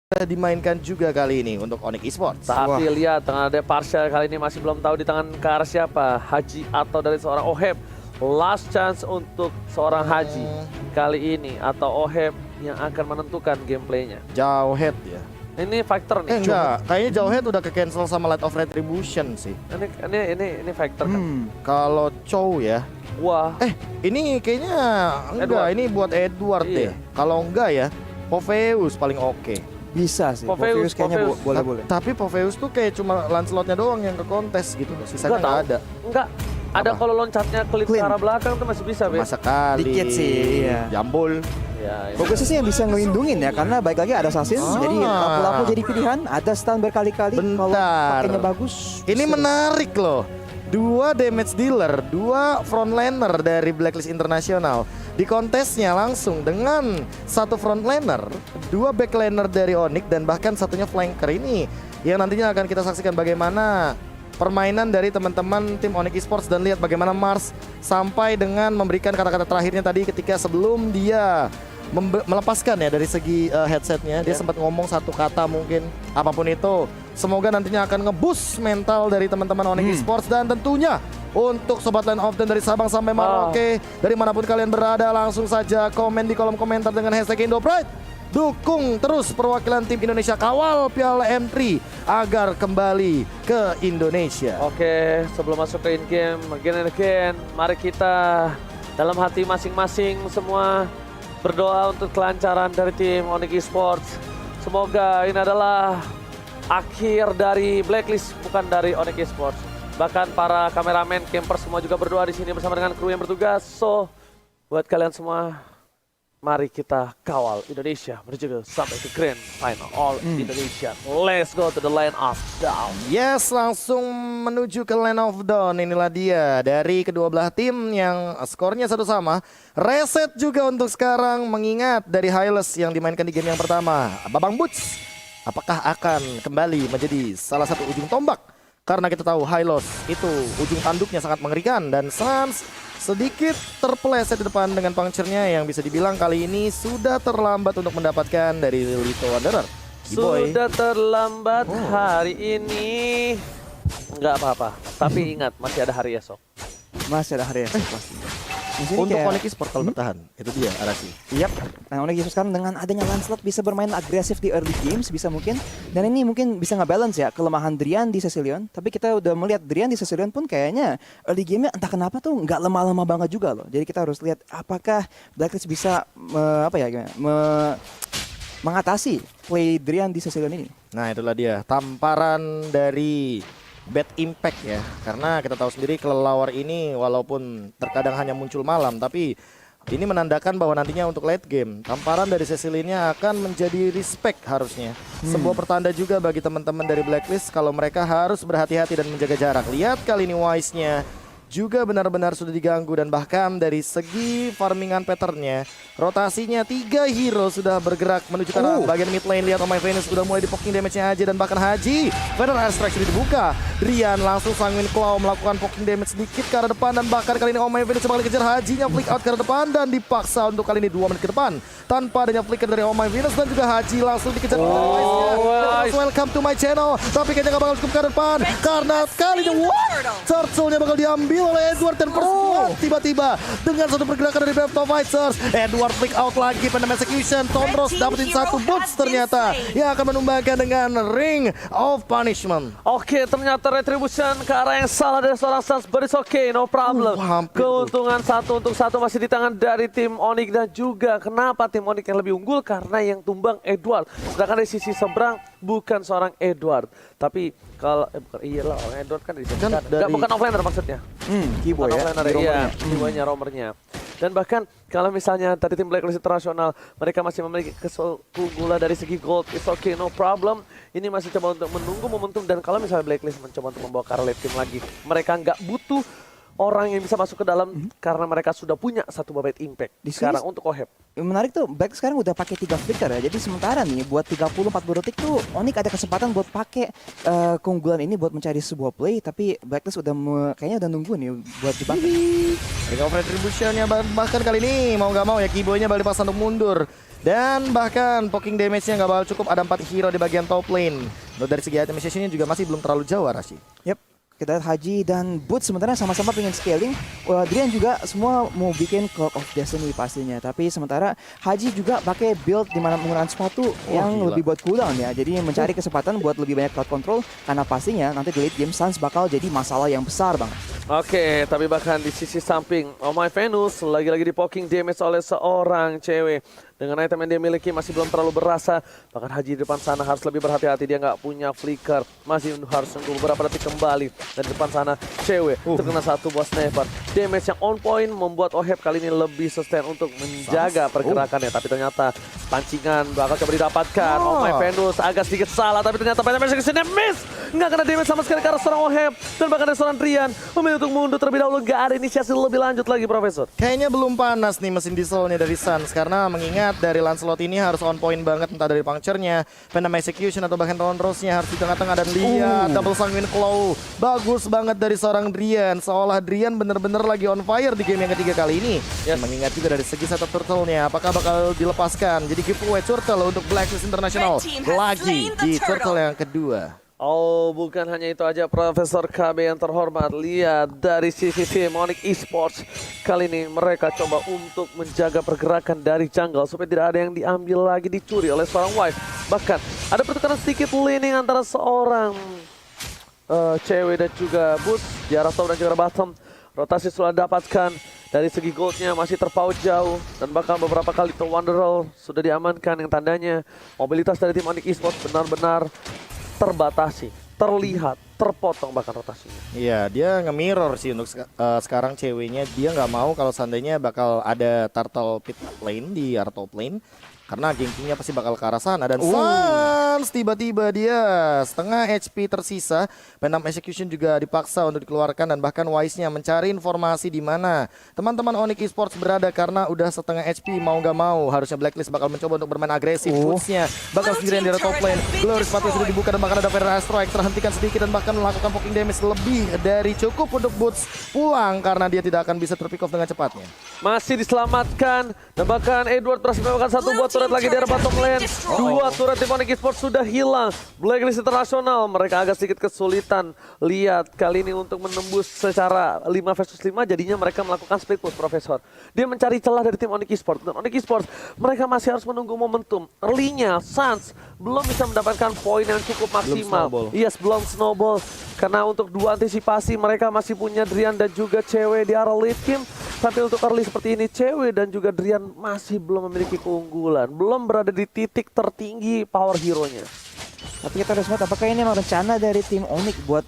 dimainkan juga kali ini untuk Onyx Esports. Tapi lihat tengah ada partial kali ini masih belum tahu di tangan ke arah siapa, Haji atau dari seorang Oheb. Last chance untuk seorang Haji kali ini atau Oheb yang akan menentukan gameplaynya. Jauh head ya. Ini factor nih. Enggak, kayaknya Jauh head udah ke cancel sama Light of Retribution sih. Ini factor kan. Kalau Chow ya. Wah. Ini kayaknya enggak, Edward. ini buat Edward Iya. deh. Kalau enggak ya, Popheus paling oke. Bisa sih, Popheus kayaknya boleh-boleh. Tapi Popheus tuh kayak cuma Lancelotnya doang yang ke kontes gitu. Sisanya Enggak nggak tahu. ada. Enggak. Ada Apa? kalau loncatnya ke Clean. arah belakang tuh masih bisa, Be. Masa kali. Dikit sih, iya. Jambul. Ya, Bagusnya sih yang bisa ngelindungin ya, karena baik lagi ada assassin, jadi lapu-lapu jadi pilihan, ada stun berkali-kali, kalau Bentar. pakainya bagus. Ini bisa. menarik loh. 2 damage dealer, 2 frontlaner dari Blacklist Internasional. Di kontesnya langsung dengan 1 frontlaner, 2 backlaner dari Onyx dan bahkan satunya flanker ini yang nantinya akan kita saksikan bagaimana permainan dari teman-teman tim Onyx Esports dan lihat bagaimana Mars sampai dengan memberikan kata-kata terakhirnya tadi ketika sebelum dia melepaskan ya dari segi headsetnya dia sempat ngomong satu kata mungkin apapun itu. Semoga nantinya akan nge-boost mental dari teman-teman Onyx Esports dan tentunya untuk Sobat Line of Ten dari Sabang sampai Merauke dari manapun kalian berada langsung saja komen di kolom komentar dengan hashtag IndoPride. Dukung terus perwakilan tim Indonesia, kawal Piala M3 agar kembali ke Indonesia. Oke, sebelum masuk ke in-game, again, mari kita dalam hati masing-masing semua berdoa untuk kelancaran dari tim Onyx Esports. Semoga ini adalah akhir dari Blacklist, bukan dari Onyx Esports. Bahkan para kameramen, camper semua juga berdoa di sini bersama dengan kru yang bertugas. So, buat kalian semua, mari kita kawal Indonesia menuju ke sampai ke Grand Final All Indonesia. Let's go to the line of down. Yes, langsung menuju ke Land of Dawn. Inilah dia dari kedua belah tim yang skornya satu sama. Reset juga untuk sekarang mengingat dari Hylos yang dimainkan di game yang pertama. Babang Boots, apakah akan kembali menjadi salah satu ujung tombak? Karena kita tahu Hylos itu ujung tanduknya sangat mengerikan dan Sans sedikit terpeleset di depan dengan puncture-nya yang bisa dibilang kali ini sudah terlambat untuk mendapatkan dari Lito Wanderer. B-Boy. Sudah terlambat hari ini. Enggak apa-apa, tapi ingat masih ada hari esok. Masih ada hari esok pasti. Di sini Untuk kayak- Onyx Esports kalau bertahan, itu dia Arasi. Yap. Nah, Onyx Esports sekarang dengan adanya Lancelot bisa bermain agresif di early games bisa mungkin. Dan ini mungkin bisa nge-balance ya kelemahan Drian di Cecilion. Tapi kita udah melihat Drian di Cecilion pun kayaknya early game-nya entah kenapa tuh nggak lemah-lemah banget juga loh. Jadi kita harus lihat apakah Blacklist bisa mengatasi play Drian di Cecilion ini. Nah itulah dia tamparan dari Bad Impact ya. Karena kita tahu sendiri kelelawar ini walaupun terkadang hanya muncul malam, tapi ini menandakan bahwa nantinya untuk late game tamparan dari Cecilia akan menjadi respect harusnya. Sebuah pertanda juga bagi teman-teman dari Blacklist kalau mereka harus berhati-hati dan menjaga jarak. Lihat kali ini Wise-nya juga benar-benar sudah diganggu dan bahkan dari segi farmingan patternnya rotasinya 3 hero sudah bergerak menuju ke arah bagian mid lane. Lihat My Venus sudah mulai di poking damage-nya Haji dan bahkan Haji Feather Astrax sudah dibuka. Rian langsung Sanguine Claw melakukan poking damage sedikit ke arah depan dan bahkan kali ini My Venus coba dikejar Hajinya flick out ke arah depan dan dipaksa untuk kali ini 2 menit ke depan tanpa adanya flicker dari My Venus dan juga Haji langsung dikejar oleh Wise-nya. Welcome to my channel, tapi kayaknya gak bakal cukup ke depan karena kali ini Turtle-nya bakal diambil oleh Edward dan tiba-tiba dengan satu pergerakan dari Breath of Fighters. Edward flick out lagi, Pandem Execution. Tondros dapetin satu boots ternyata yang akan menumbangkan dengan Ring of Punishment. Oke, ternyata retribution ke arah yang salah dari seorang Sans, but it's okay, no problem. Hampir Keuntungan 1-1 masih di tangan dari tim Onyx dan juga kenapa tim Onyx yang lebih unggul karena yang tumbang Edward. Sedangkan dari sisi seberang bukan seorang Edward, tapi kalau bukan iyalah orang Edward kan di sini kan, dari- bukan offlaner maksudnya. Keyboard ya. Offlaner, iya, jiwanya romernya. Dan bahkan kalau misalnya tadi tim Blacklist Internasional mereka masih memiliki keunggulan dari segi gold, it's okay, no problem. Ini masih coba untuk menunggu momentum dan kalau misalnya Blacklist mencoba untuk membawa ke arah late game lagi, mereka nggak butuh orang yang bisa masuk ke dalam karena mereka sudah punya satu Babet Impact. Di sini Sekarang untuk OHEP. menarik tuh, Black sekarang udah pakai 3 flicker ya. Jadi sementara nih buat 30-40 detik tuh Onyx ada kesempatan buat pakai keunggulan ini buat mencari sebuah play, tapi Blacklist udah kayaknya udah nunggu nih buat jebakan. Recover retribution-nya bahkan kali ini mau nggak mau ya Kiboy-nya balik pas untuk mundur. Dan bahkan poking damage-nya nggak bakal cukup, ada 4 hero di bagian top lane. Untuk dari segi itemization-nya juga masih belum terlalu jauh Arashi. Yep. Kita lihat Haji dan Boots sementara sama-sama pengen scaling. Drian juga semua mau bikin Clock of Destiny pastinya. Tapi sementara Haji juga pakai build di mana menggunakan sepatu yang gila. lebih buat cooldown ya. Jadi mencari kesempatan buat lebih banyak crowd control karena pastinya nanti di late game Suns bakal jadi masalah yang besar bang. Oke, tapi bahkan di sisi samping Oh My Venus lagi-lagi di poking damage oleh seorang cewek. Dengan item yang dia miliki masih belum terlalu berasa. Bahkan Haji di depan sana harus lebih berhati-hati. Dia nggak punya flicker. Masih harus tunggu beberapa detik kembali. Dan di depan sana cewek terkena satu buah sniper. Damage yang on point membuat OHEP kali ini lebih sustain untuk menjaga pergerakannya. Tapi ternyata pancingan bakal coba didapatkan. Oh My Venus agak sedikit salah. Tapi ternyata damage kesini miss. Nggak kena damage sama sekali karena seorang OHEP. Dan bahkan ada seorang Drian memilih untuk mundur terlebih dahulu. Nggak ada inisiasi lebih lanjut lagi Profesor. Kayaknya belum panas nih mesin dieselnya dari Suns karena mengingat dari Lancelot ini harus on point banget, entah dari puncture-nya, Venom Execution atau bahkan Round Rose-nya harus di tengah-tengah. Dan lihat double Sanguine Claw, bagus banget dari seorang Drian, seolah Drian bener-bener lagi on fire di game yang ketiga kali ini. Mengingat juga dari segi setup turtle-nya, apakah bakal dilepaskan jadi giveaway turtle untuk Blacklist International lagi di turtle yang kedua. Oh, bukan hanya itu aja Profesor KB yang terhormat. Lihat dari sisi tim Onyx Esports. Kali ini mereka coba untuk menjaga pergerakan dari jungle supaya tidak ada yang diambil lagi, dicuri oleh seorang wife. Bahkan ada pertukaran sedikit laning antara seorang cewek dan juga Boots di arah top dan juga arah bottom. Rotasi sudah dapatkan. Dari segi goldnya masih terpaut jauh. Dan bahkan beberapa kali itu Wanderer sudah diamankan, yang tandanya mobilitas dari tim Onyx Esports benar-benar terbatasi, terlihat, terpotong bahkan rotasinya. Iya, dia nge-mirror sih untuk sekarang ceweknya. Dia nggak mau kalau seandainya bakal ada turtle pit lane di arah top lane. Karena gengkingnya pasti bakal ke arah sana. Dan Suns tiba-tiba dia setengah HP tersisa. Venom Execution juga dipaksa untuk dikeluarkan. Dan bahkan Wise-nya mencari informasi di mana teman-teman Onyx Esports berada. Karena udah setengah HP mau nggak mau. Harusnya Blacklist bakal mencoba untuk bermain agresif. Boots-nya bakal sendirian di top lane. Glory sepatu sudah dibuka dan bahkan ada Fire Strike terhentikan sedikit. Dan bahkan melakukan poking damage lebih dari cukup untuk Boots pulang. Karena dia tidak akan bisa terpick off dengan cepatnya. Masih diselamatkan. Dan bahkan Edward berhasil melakukan satu buat turret lagi di arah bottom lane. Dua turret tim Onyx Esports sudah hilang. Blacklist International mereka agak sedikit kesulitan. Lihat kali ini untuk menembus secara 5 versus 5 jadinya mereka melakukan split push Profesor. Dia mencari celah dari tim Onyx Esports. Dan Onyx Esports mereka masih harus menunggu momentum. Early-nya Suns belum bisa mendapatkan poin yang cukup maksimal. Belum snowball. Karena untuk dua antisipasi mereka masih punya Drian dan juga cewek di arah late game. Tapi untuk early seperti ini cewek dan juga Drian masih belum memiliki keunggulan. Belum berada di titik tertinggi power hero-nya. Tapi kita harus lihat apakah ini memang rencana dari tim Onyx buat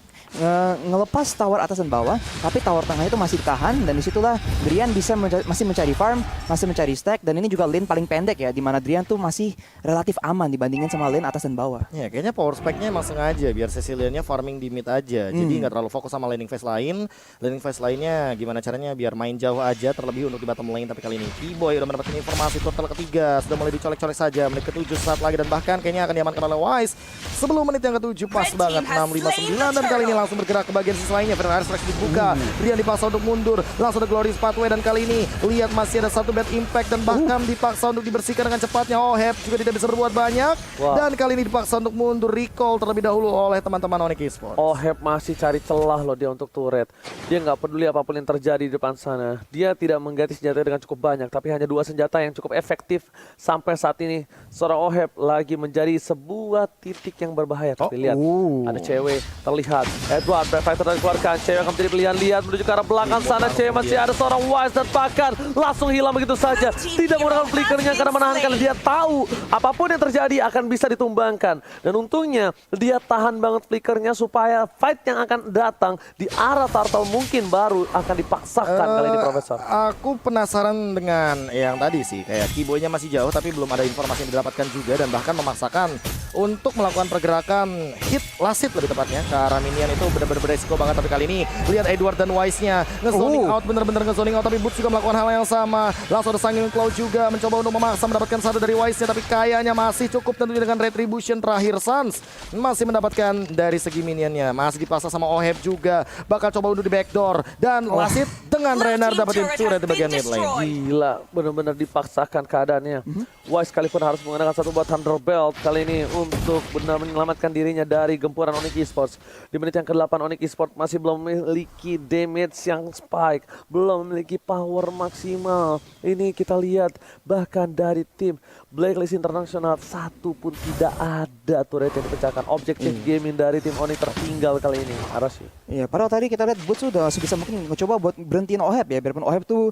ngelepas tower atas dan bawah, tapi tower tengahnya itu masih ditahan dan disitulah Drian bisa masih mencari farm, masih mencari stack, dan ini juga lane paling pendek ya, di mana Drian tuh masih relatif aman dibandingin sama lane atas dan bawah. Ya kayaknya power spec-nya emang sengaja biar Cecilian-nya farming di mid aja. Jadi nggak terlalu fokus sama laning phase lain. Laning phase lainnya gimana caranya biar main jauh aja, terlebih untuk di bottom lane. Tapi kali ini Kiboy udah mendapatkan informasi total ketiga, sudah mulai dicolek-colek saja. Menit ke-7 saat lagi dan bahkan kayaknya akan diamankan oleh Wise sebelum menit yang ke-7 pas banget 6:59 dan kali ini langsung bergerak ke bagian sisi lainnya. Fire Strike dibuka, Drian dipaksa untuk mundur, langsung ada Glorious Pathway dan kali ini lihat masih ada satu bad impact dan bahkan dipaksa untuk dibersihkan dengan cepatnya. OHEP juga tidak bisa berbuat banyak dan kali ini dipaksa untuk mundur, recall terlebih dahulu oleh teman-teman Onyx Esports. OHEP masih cari celah loh dia untuk turret. Dia nggak peduli apapun yang terjadi di depan sana. Dia tidak mengganti senjata dengan cukup banyak, tapi hanya dua senjata yang cukup efektif sampai saat ini. Seorang OHEP lagi menjadi sebuah titik yang berbahaya. Tapi lihat, ada cewek terlihat. Edward, Brave Fighter dikeluarkan. Cewek akan menjadi pilihan. Lihat menuju ke arah belakang sana. Cewek masih ada seorang Wise dan bahkan langsung hilang begitu saja. Tidak menggunakan flickernya karena menahankan. Dia tahu apapun yang terjadi akan bisa ditumbangkan. Dan untungnya dia tahan banget flickernya supaya fight yang akan datang di arah Turtle mungkin baru akan dipaksakan kali ini Profesor. Aku penasaran dengan yang tadi sih, kayak Kiboy-nya masih jauh tapi belum ada informasi yang didapatkan juga dan bahkan memaksakan untuk melakukan pergerakan hit last hit lebih tepatnya ke arah minion. Itu benar-benar beresiko banget, tapi kali ini lihat Edward dan Wise-nya nge-zoning out, bener-bener nge-zoning out, tapi Boots juga melakukan hal yang sama. Langsung ada Sangin Claw juga mencoba untuk memaksa mendapatkan satu dari Wise-nya, tapi kayaknya masih cukup tentunya dengan Retribution. Terakhir Suns masih mendapatkan dari segi minionnya, masih dipaksa sama Oheb juga, bakal coba untuk di backdoor, dan last hit dengan Renard dapetin turret di bagian mid lane. Gila, benar-benar dipaksakan keadaannya. Wise sekalipun harus menggunakan satu buat Thunder Belt kali ini untuk benar menyelamatkan dirinya dari gempuran Onyx Esports. Di menit yang ke-8 Onyx Esports masih belum memiliki damage yang spike, belum memiliki power maksimal. Ini kita lihat bahkan dari tim Blacklist International satu pun tidak ada turret yang dipecahkan. Objektif gaming dari tim Onyx tertinggal kali ini. Arashi. Iya, padahal tadi kita lihat Boots sudah sebisa mungkin mencoba buat berhentiin Oheb ya, biarpun Oheb tuh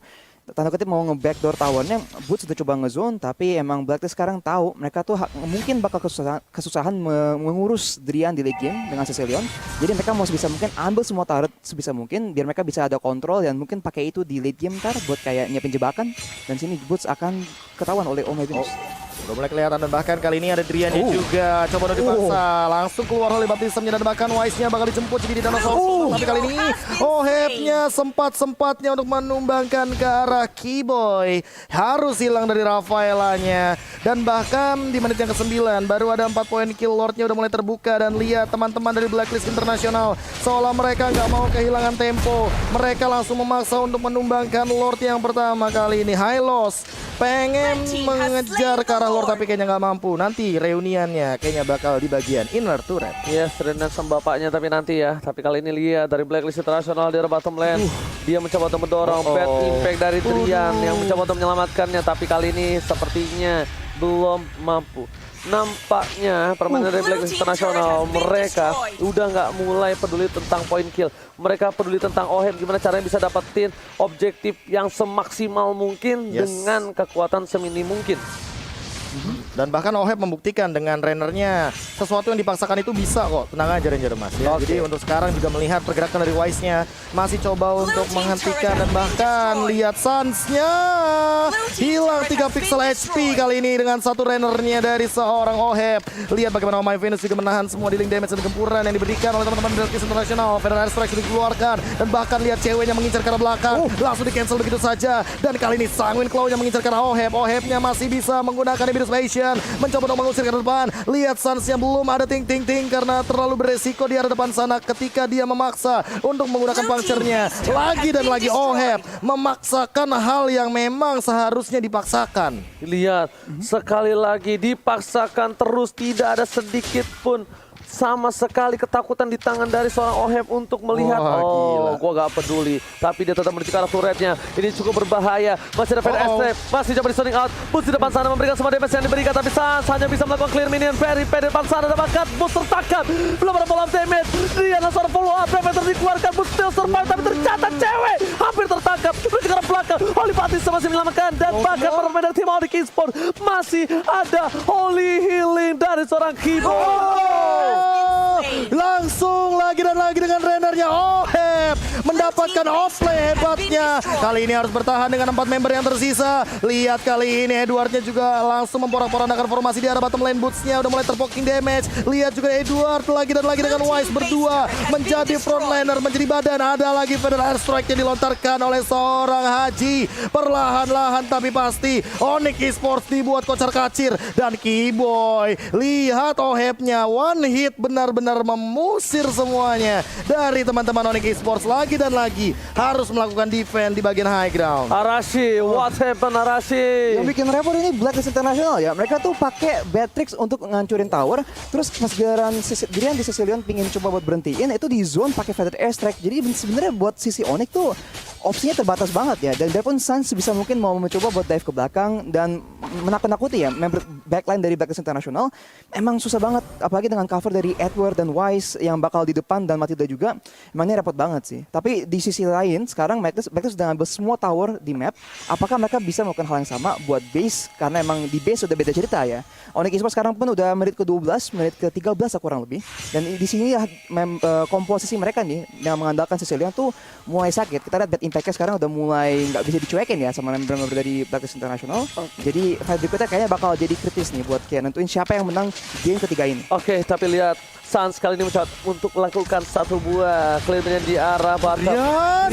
tanda kutip mau nge-backdoor towernya, Boots sudah coba nge-zone, tapi emang Blacklist sekarang tahu mereka tuh mungkin bakal kesusahan mengurus Drian di late game dengan Cecilion. Jadi mereka mau sebisa mungkin ambil semua turret sebisa mungkin biar mereka bisa ada kontrol dan mungkin pakai itu di late game ntar buat kayak nyiapin jebakan. Dan sini Boots akan ketahuan oleh Omega. Udah mulai kelihatan, dan bahkan kali ini ada Driannya juga coba udah dipaksa langsung keluar oleh baptismnya, dan bahkan Wise-nya bakal dijemput jadi di dinosaurus. Tapi kali ini Oheb-nya sempat-sempatnya untuk menumbangkan ke arah Keyboy, harus hilang dari Rafaelanya. Dan bahkan di menit yang ke-9 baru ada 4 poin kill, Lord-nya udah mulai terbuka, dan lihat teman-teman dari Blacklist International seolah mereka nggak mau kehilangan tempo, mereka langsung memaksa untuk menumbangkan Lord yang pertama kali ini. Hylos pengen mengejar ke arah Lord tapi kayaknya nggak mampu. Nanti reuniannya kayaknya bakal di bagian inner turret. Yes, Renan sama bapaknya tapi nanti ya. Tapi kali ini lihat dari Blacklist International di bottom lane. Dia mencoba untuk mendorong bad impact dari Drian yang mencoba untuk menyelamatkannya, tapi kali ini sepertinya belum mampu. Nampaknya permainan dari Blacklist International mereka udah nggak mulai peduli tentang point kill. Mereka peduli tentang Oheb, gimana caranya bisa dapetin objektif yang semaksimal mungkin dengan kekuatan seminim mungkin. Dan bahkan Oheb membuktikan dengan Rennernya sesuatu yang dipaksakan itu bisa kok. Tenang aja Ranger Mas ya. Jadi untuk sekarang juga melihat pergerakan dari Wise-nya masih coba untuk menghentikan, dan bahkan lihat Suns-nya hilang 3 pixel HP kali ini dengan satu Rennernya dari seorang Oheb. Lihat bagaimana My Venus juga menahan semua dealing damage dan gempuran yang diberikan oleh teman-teman Blacklist International. Federal Strike sudah dikeluarkan, dan bahkan lihat ceweknya mengincar ke arah belakang, langsung di cancel begitu saja. Dan kali ini Sanguine Claw-nya mengincar ke arah Oheb. Ohebnya masih bisa menggunakan Ibis Passion mencoba untuk mengusir ke depan. Lihat Suns-nya belum ada ting-ting-ting karena terlalu beresiko di arah depan sana ketika dia memaksa untuk menggunakan puncture-nya. Lagi dan lagi Oheb memaksakan hal yang memang seharusnya dipaksakan. Lihat, sekali lagi dipaksakan terus, tidak ada sedikit pun sama sekali ketakutan di tangan dari seorang Oheb untuk melihat. Wah, gila. Gua gak peduli, tapi dia tetap menuju ke arah turretnya. Ini cukup berbahaya. Masih ada Fade Escape, masih coba di zoning out. Boots di depan sana memberikan semua damage yang diberikan, tapi Suns hanya bisa melakukan clear minion. Very di depan sana dapatkan Boots tertangkap, belum ada follow up damage. Dia langsung follow up, Predator dikeluarkan. Boots still survive, tapi tercatat cewek hampir tertangkap menuju ke arah belakang. Holy Patis masih menyelamatkan, dan bahkan pemain dari tim Onyx Esports masih ada Holy Healing dari seorang Keyboard. Langsung lagi dan lagi dengan Rennernya Oheb mendapatkan offlane hebatnya. Kali ini harus bertahan dengan 4 member yang tersisa. Lihat kali ini Edwardnya juga langsung memporak-porandakan formasi di arah bottom lane. Boots-nya udah mulai terpoking damage. Lihat juga Edward lagi dan lagi dengan Wise berdua menjadi frontliner, menjadi badan. Ada lagi Federal Airstrike yang dilontarkan oleh seorang Haji. Perlahan-lahan tapi pasti Onyx Esports dibuat kocar-kacir, dan Keyboy lihat Ohebnya one hit benar-benar memusir semuanya dari teman-teman Onyx Esports. Lagi dan lagi harus melakukan defense di bagian high ground. Arashi, what happened Arashi? Yang bikin repot ini Blacklist International ya. Mereka tuh pakai Batrix untuk ngancurin tower. Terus pas giliran Drian di Cecilion pingin coba buat berhentiin, itu di zone pakai Feather Airstrike. Jadi sebenarnya buat sisi Onyx tuh opsinya terbatas banget ya. Dan biarpun Suns sebisa mungkin mau mencoba buat dive ke belakang dan menakut-nakuti ya member backline dari Blacklist International, emang susah banget. Apalagi dengan cover dari Edward dan Wise yang bakal di depan, dan Matilda juga. Emangnya repot banget sih. Tapi di sisi lain sekarang Blacklist sudah ngambil semua tower di map. Apakah mereka bisa melakukan hal yang sama buat base? Karena emang di base udah beda cerita ya. Onyx Esports sekarang pun udah menit ke-12, menit ke-13 kurang lebih. Dan di sini ya komposisi mereka nih yang mengandalkan Cecilion tuh mulai sakit. Kita lihat bad Impact-nya sekarang udah mulai nggak bisa dicuekin ya sama member-member dari Blacklist International. Jadi fight berikutnya kayaknya bakal jadi kritis nih buat kayak nentuin siapa yang menang game ketiga ini. Oke, tapi lihat Sans kali ini mencoba untuk melakukan satu buah clearnya di arah Batam.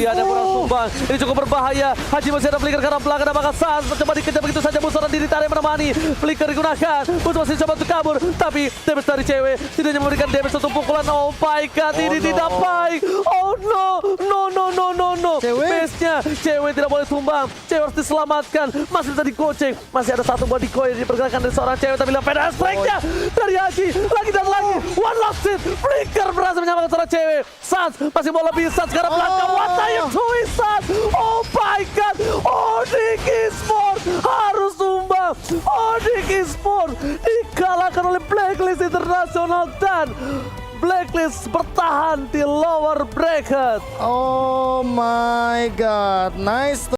Dia ada bola tumbang. Ini cukup berbahaya. Haji masih ada flicker karena belakang, apakah Sans mencoba dikejar begitu saja, musuh diri tarik menemani. Flicker digunakan untuk masih coba untuk kabur, tapi damage dari cewek tidak hanya memberikan damage untuk pukulan. Oh my god, ini tidak baik. Oh no. Cewek? Base-nya cewek tidak boleh tumbang. Cewek harus diselamatkan. Masih bisa digoceng. Masih ada satu buah decoy yang dipergerakan dari seorang cewek, tapi lihat pedal strike-nya dari Haji lagi dan lagi. One lost it. Flicker berhasil menyamakan seorang cewek. Sans masih mau lebih. Sans sekarang belakang. What are you doing, Sans? Oh my god. Onyx Esports harus tumbang. Onyx Esports dikalahkan oleh Blacklist International dan Blacklist bertahan di lower bracket. Oh my god, nice.